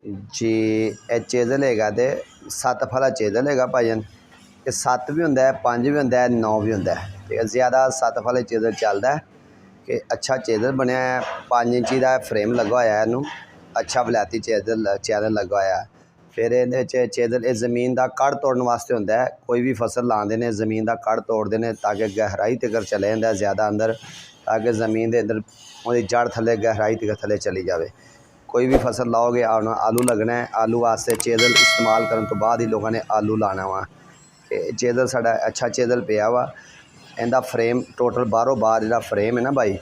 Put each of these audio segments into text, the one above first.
जी ਇਹ ਚੇਜ਼ਲ ਹੈਗਾ ਤੇ 7 ਫਲਾ ਚੇਜ਼ਲ ਹੈਗਾ ਭਾਜਨ। ਇਹ 7 ਵੀ ਹੁੰਦਾ, 5 ਵੀ ਹੁੰਦਾ, 9 ਵੀ ਹੁੰਦਾ ਤੇ ज़्यादा 7 ਫਲੇ ਚੇਜ਼ਲ ਚੱਲਦਾ कि अच्छा चैनल बनया है। 5 इंची का फ्रेम लगा होया है, अच्छा वलैती चैनल लगा होया। फिर ये चैनल जमीन का कड़ तोड़ने वास्ते होंदा है। कोई भी फसल लाते हैं जमीन का कड़ तोड़ते हैं ताकि गहराई तक चले जाता है ज़्यादा अंदर, ताकि जमीन के अंदर वो जड़ थले गहराई तक थले चली जाए। कोई भी फसल लाओगे आलू लगना है, आलू वास्ते चैनल इस्तेमाल करने तो बाद ही लोगों ने आलू लाना वा। चैनल साडा अच्छा चैनल पिया वा। इहदा फ्रेम टोटल बाहरों बाहर जो फ्रेम है ना भाई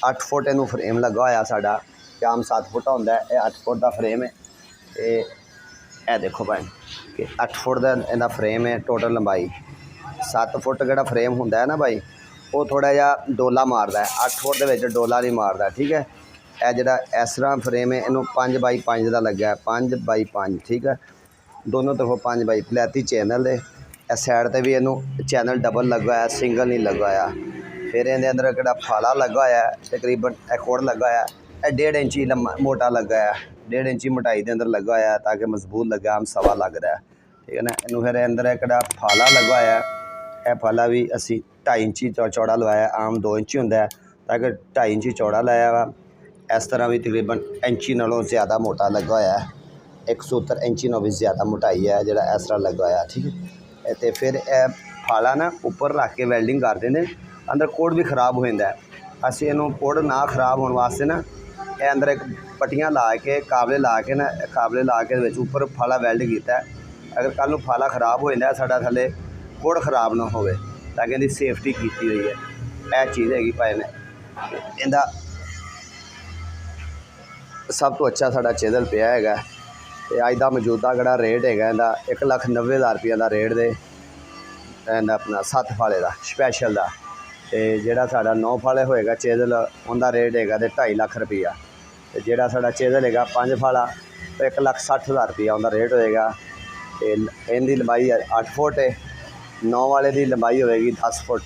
8 फुट इनू फ्रेम लगा होया साडा। आम 7 फुट होंदा है, 8 फुट का फ्रेम है। ये देखो भाई कि 8 फुट का इहदा फ्रेम है। टोटल लंबाई 7 फुट जो फ्रेम होंदा है ना भाई वो थोड़ा जिहा डोला मारदा है, 8 फुट के डोला नहीं मारदा। ठीक है, यह जो इस तरह फ्रेम है इनू 5 बाई 5 का लगा है, 5 बाई 5। ठीक है, दोनों तरफों 5 बाई वलैती चैनल है। इस साइड पर भी इनू चैनल डबल लगा है, सिंगल नहीं लगा है। फिर ये अंदर एक फाला लगा है तकरीबन एक होड़ लगा है। 1.5 इंची मोटा लगा है, 1.5 इंची मोटाई के अंदर लगा है ताकि मजबूत लगे। आम सवा लग रहा है। ठीक है ना, इनू फिर अंदर एक फाला लगा है। यह फाला भी असी 2.5 इंची चौड़ा लवाया, आम 2 इंची होंगे ताकि 2.5 इंची चौड़ा लाया वा। इस तरह भी तकरीबन इंची नालों ज़्यादा मोटा लगा होया है। 170 इंची नालों भी ज़्यादा मोटाई है जो इस तरह लगा होया। ठीक है, तो फिर यह फाला ना ऊपर रख के वैल्डिंग करते हैं। अंदर कोड भी खराब हो जाता है। असी इनू कोड ना खराब होने वास्ते ना ये अंदर एक पट्टियाँ ला के काबले ला के ना काबले ला के ऊपर फाला वैल्ड किया है। अगर कल फाला खराब हो जाता है साडा थले कोड खराब ना हो, ताकि इहदी सेफ्टी की हुई है। यह चीज़ हैगी भाई ने इहदा सब तो अच्छा साडा चैनल पिया है। अज का मौजूदा जोड़ा रेट है इहदा 1,90,000 रुपये का रेट दे अपना 7 फाले का स्पैशल का। तो जोड़ा साडा 9 फाले होएगा चैनल उनका रेट है 2.5 लाख रुपया। तो जोड़ा साडा चैनल है 5 फाला तो 1,60,000 रुपया उनका रेट होएगा। तो इनकी लंबाई 8 फुट है, 9 वाले की लंबाई होएगी 10 फुट।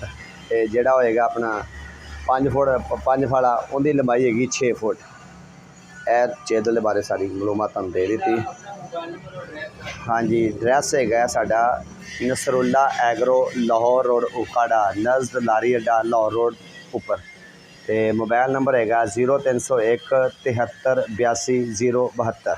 तो जोड़ा होएगा अपना 5 फुट 5 फाला उनकी लंबाई हैगी 6 फुट। यह चैनल के बारे सारी मालूमात तुहानूं दे दी। हाँ जी, एड्रैस है साडा नसरुल्ला एग्रो लाहौर रोड उकाड़ा नज़द लारी अड्डा लाहौर रोड उपर। तो मोबाइल नंबर है 0301 73 82 072।